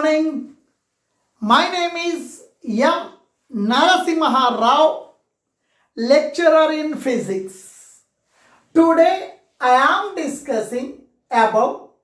Morning. My name is M. Narasimha Rao, lecturer in physics. Today I am discussing about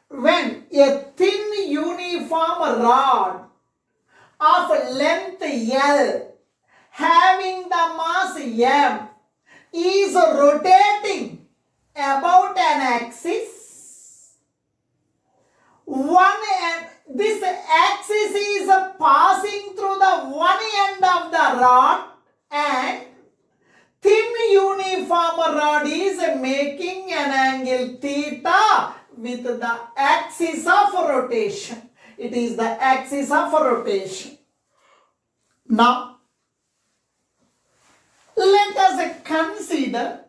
when a thin uniform rod of length L having the mass M is rotating about an axis. This axis is passing through the one end of the rod and thin uniform rod is making an angle theta with the axis of rotation. It is the axis of rotation. Now, let us consider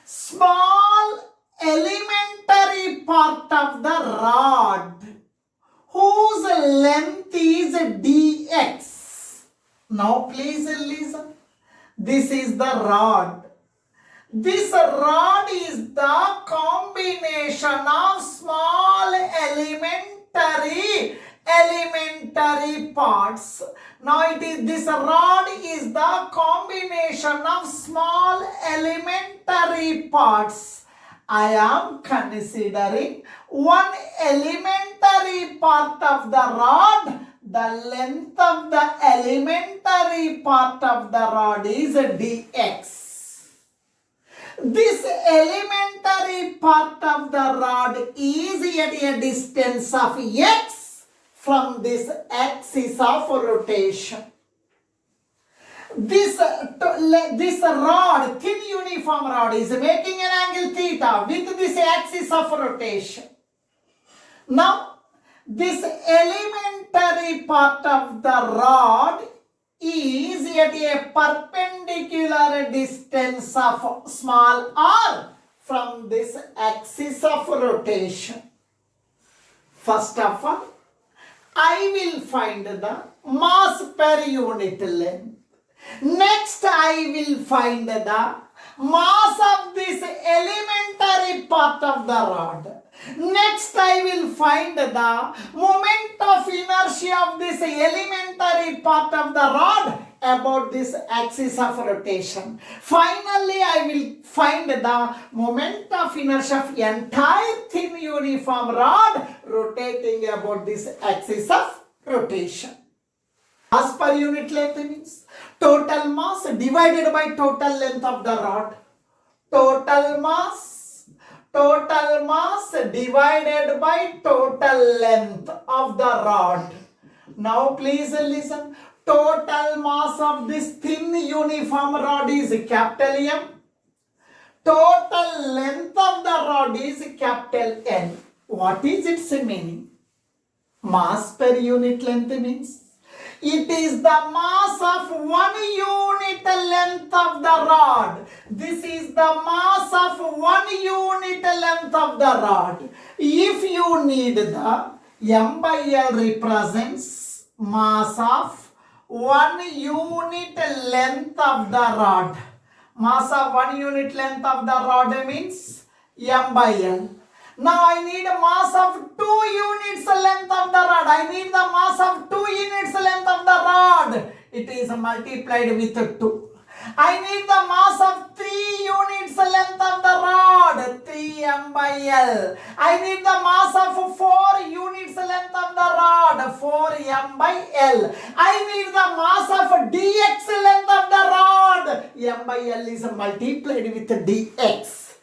small elementary part of the rod whose length is dx. Now please listen. This is the rod. This rod is the combination of small elementary parts. Now this rod is the combination of small elementary parts. I am considering one elementary part of the rod. The length of the elementary part of the rod is dx. This elementary part of the rod is at a distance of x from this axis of rotation. This rod, thin uniform rod, is making an angle theta with this axis of rotation. Now, this elementary part of the rod is at a perpendicular distance of small r from this axis of rotation. First of all, I will find the mass per unit length. Next, I will find the mass of this elementary part of the rod. Next, I will find the moment of inertia of this elementary part of the rod about this axis of rotation. Finally, I will find the moment of inertia of entire thin uniform rod rotating about this axis of rotation. Mass per unit length means total mass divided by total length of the rod. Total mass divided by total length of the rod. Now please listen. Total mass of this thin uniform rod is capital M. Total length of the rod is capital N. What is its meaning? Mass per unit length means it is the mass of 1 unit length of the rod. This is the mass of 1 unit length of the rod. If you need the M by L represents mass of 1 unit length of the rod. Mass of 1 unit length of the rod means M by L. Now I need a mass of 2 units length of the rod. I need the mass of 2 units length of the rod. It is multiplied with 2. I need the mass of 3 units length of the rod. 3M by L. I need the mass of 4 units length of the rod. 4M by L. I need the mass of dx length of the rod. M by L is multiplied with dx.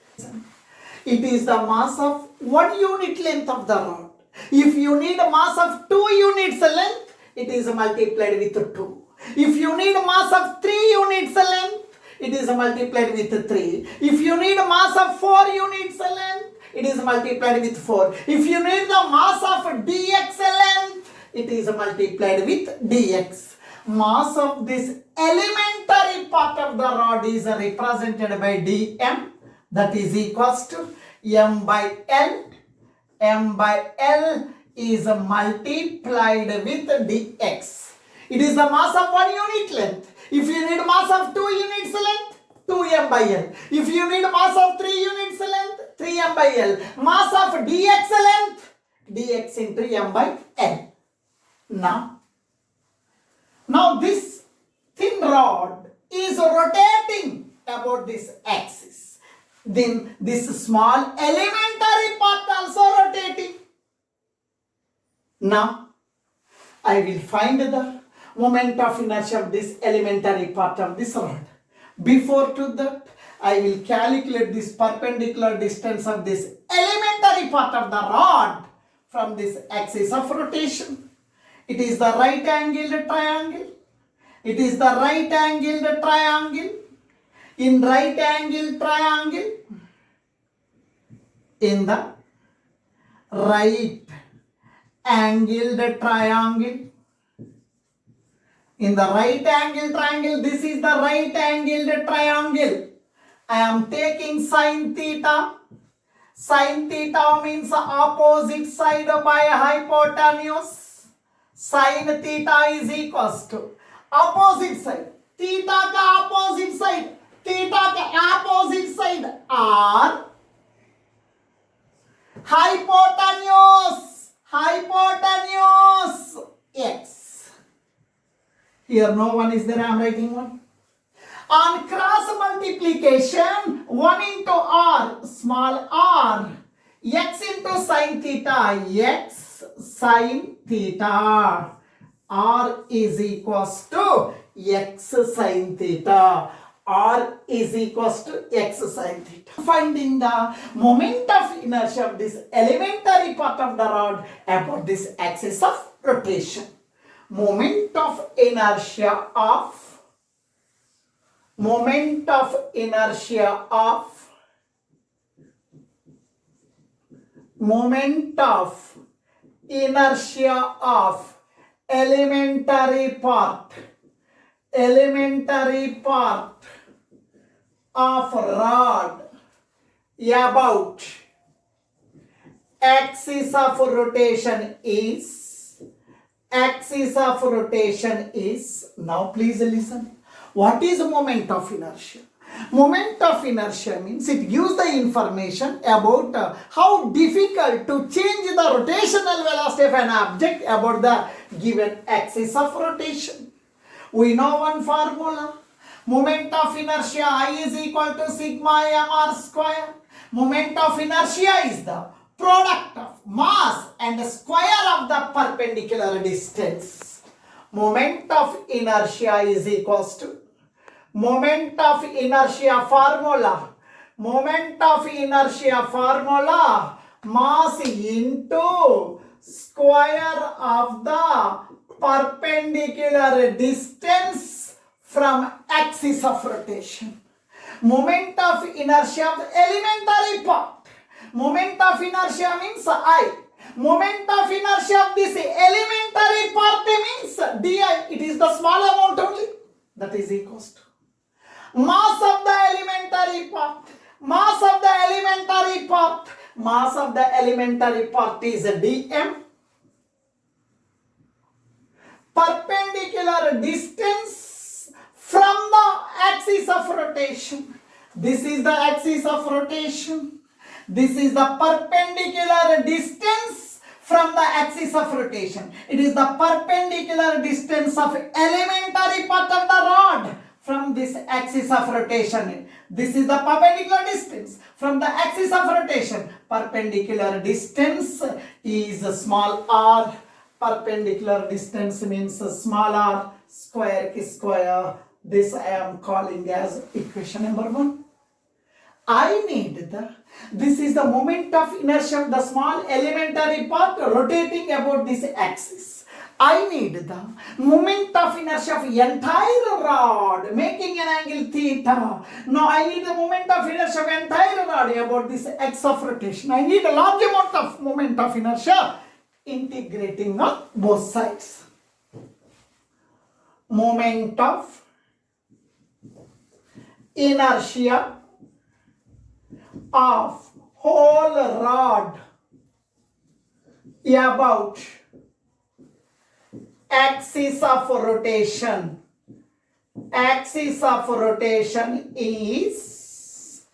It is the mass of 1 unit length of the rod. If you need a mass of 2 units length, it is multiplied with 2. If you need a mass of 3 units length, it is multiplied with 3. If you need a mass of 4 units length, it is multiplied with 4. If you need the mass of dx length, it is multiplied with dx. Mass of this elementary part of the rod is represented by dm. That is equals to M by L. M by L is multiplied with dx. It is the mass of 1 unit length. If you need mass of 2 units length, 2m by L. If you need mass of 3 units length, 3m by L. Mass of dx length, dx into m by n. Now this thin rod is rotating about this axis. Then this small elementary part also rotating. Now I will find the moment of inertia of this elementary part of this rod. Before to that, I will calculate this perpendicular distance of this elementary part of the rod from this axis of rotation. It is the right angled triangle. It is the right angled triangle. In right angled triangle, in the right angled triangle, in the right angled triangle, this is the right angled triangle. I am taking sine theta. Sine theta means opposite side by hypotenuse. Sine theta is equals to opposite side. Theta ka opposite side. Theta ka opposite side are hypotenuse. Hypotenuse x. Here no one is there, I am writing one. On cross multiplication, 1 into r, small r, x into sine theta, x sine theta, r is equals to x sine theta, r is equals to x sine theta. Finding the moment of inertia of this elementary part of the rod about this axis of rotation. Moment of inertia of elementary part of rod about axis of rotation is, now please listen. What is moment of inertia? Moment of inertia means it gives the information about how difficult to change the rotational velocity of an object about the given axis of rotation. We know one formula. Moment of inertia I is equal to sigma mr square. Moment of inertia is the product of mass and square of the perpendicular distance. Moment of inertia is equals to moment of inertia formula. Moment of inertia formula, mass into square of the perpendicular distance from axis of rotation. Moment of inertia of elementary part. Moment of inertia means I. Moment of inertia of this elementary part means di. It is the small amount only. That is equals to mass of the elementary part. Mass of the elementary part. Mass of the elementary part is dm. Perpendicular distance from the axis of rotation. This is the axis of rotation. This is the perpendicular distance from the axis of rotation. It is the perpendicular distance of elementary part of the rod from this axis of rotation. This is the perpendicular distance from the axis of rotation. Perpendicular distance is small r. Perpendicular distance means small r, square is square. This I am calling as equation number 1. I need this is the moment of inertia of the small elementary part rotating about this axis. I need the moment of inertia of entire rod making an angle theta. Now I need the moment of inertia of entire rod about this axis of rotation. I need a large amount of moment of inertia integrating on both sides. Moment of inertia of whole rod about axis of rotation. Axis of rotation is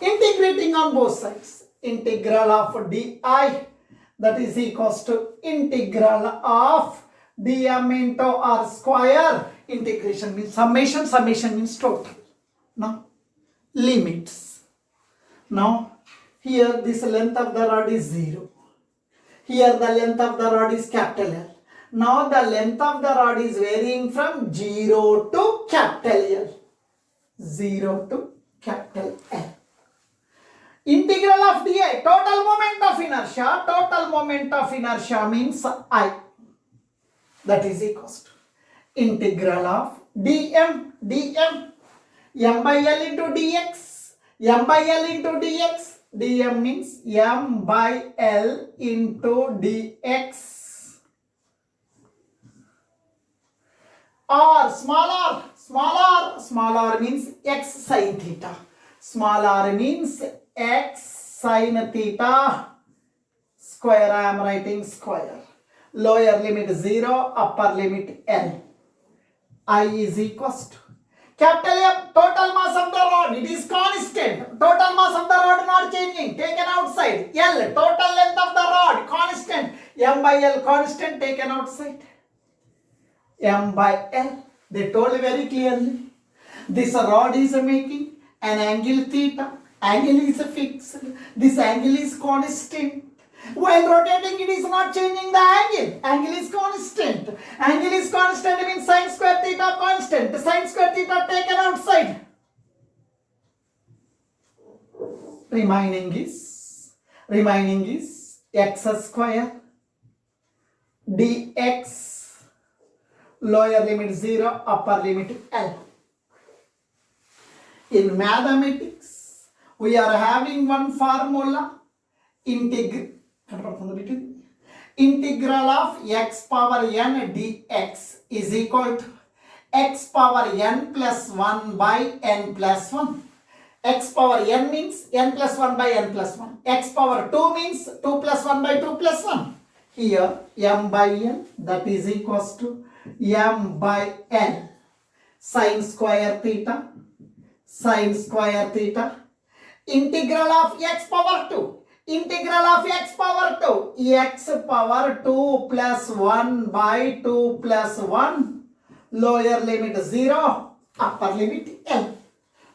integrating on both sides. Integral of di. that is equals to integral of dm into r square. Integration means summation, summation means total. Now limits. Now here this length of the rod is 0. Here the length of the rod is capital L. Now the length of the rod is varying from 0 to capital L. 0 to capital L. Integral of dI, total moment of inertia. Total moment of inertia means I. That is equals to integral of dm, m by L into dx, m by L into dx. dm means m by L into dx. R, small r means x sin theta. Small r means x sin theta square. I am writing square. Lower limit 0, upper limit L. I is equals to capital M, total mass of the rod. It is constant. Total mass of the rod not changing. Taken outside. L, total length of the rod constant. M by L constant taken outside. M by L. They told very clearly. This rod is making an angle theta. Angle is fixed. This angle is constant. While rotating, it is not changing the angle. Angle is constant. Angle is constant means sin square theta constant. Sin square theta taken outside. Remaining is x square dx. Lower limit 0, upper limit L. In mathematics, we are having one formula. Integral of x power n dx is equal to x power n plus 1 by n plus 1. X power n means n plus 1 by n plus 1. X power 2 means 2 plus 1 by 2 plus 1. Here m by n, that is equals to m by n sin square theta. Sin square theta. Integral of x power 2. Integral of x power 2. X power 2 plus 1 by 2 plus 1. Lower limit 0. Upper limit L.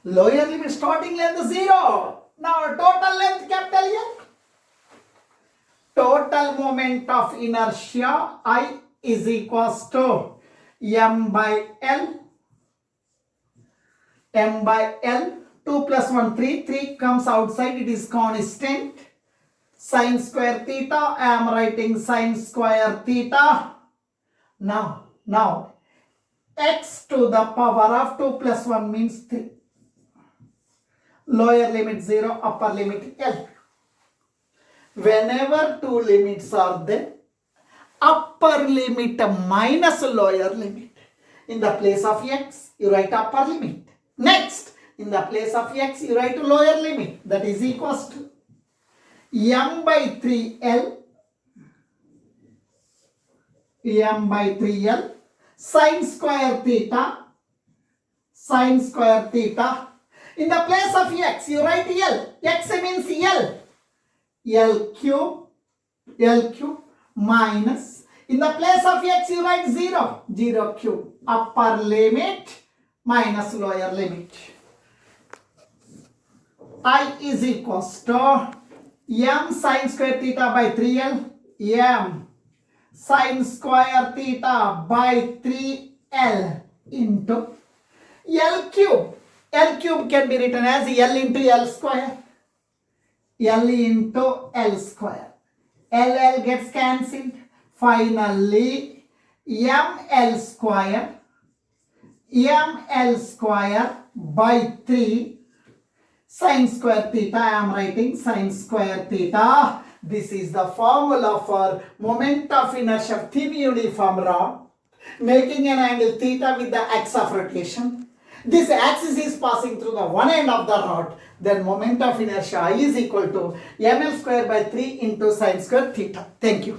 Lower limit starting length 0. Now total length capital L. Total moment of inertia I is equals to m by L. M by L. 2 plus 1, 3. 3 comes outside. It is constant. Sin square theta. I am writing sin square theta. Now x to the power of 2 plus 1 means 3. Lower limit 0, upper limit L. Whenever two limits are there, upper limit minus lower limit. In the place of x, you write upper limit. Next, in the place of x, you write lower limit. That is equals to m by 3L. M by 3L. Sin square theta. Sin square theta. In the place of x, you write L. X means L. L cube minus. In the place of x, you write 0. 0 cube. Upper limit minus lower limit. I is equals to m sin square theta by 3L. M sin square theta by 3L into L cube. L cube can be written as L into L square. L into L square. L gets cancelled. Finally, ML square by 3 sin square theta. I am writing sin square theta. This is the formula for moment of inertia of thin uniform rod making an angle theta with the axis of rotation. This axis is passing through the one end of the rod. Then moment of inertia I is equal to ml square by 3 into sin square theta. Thank you.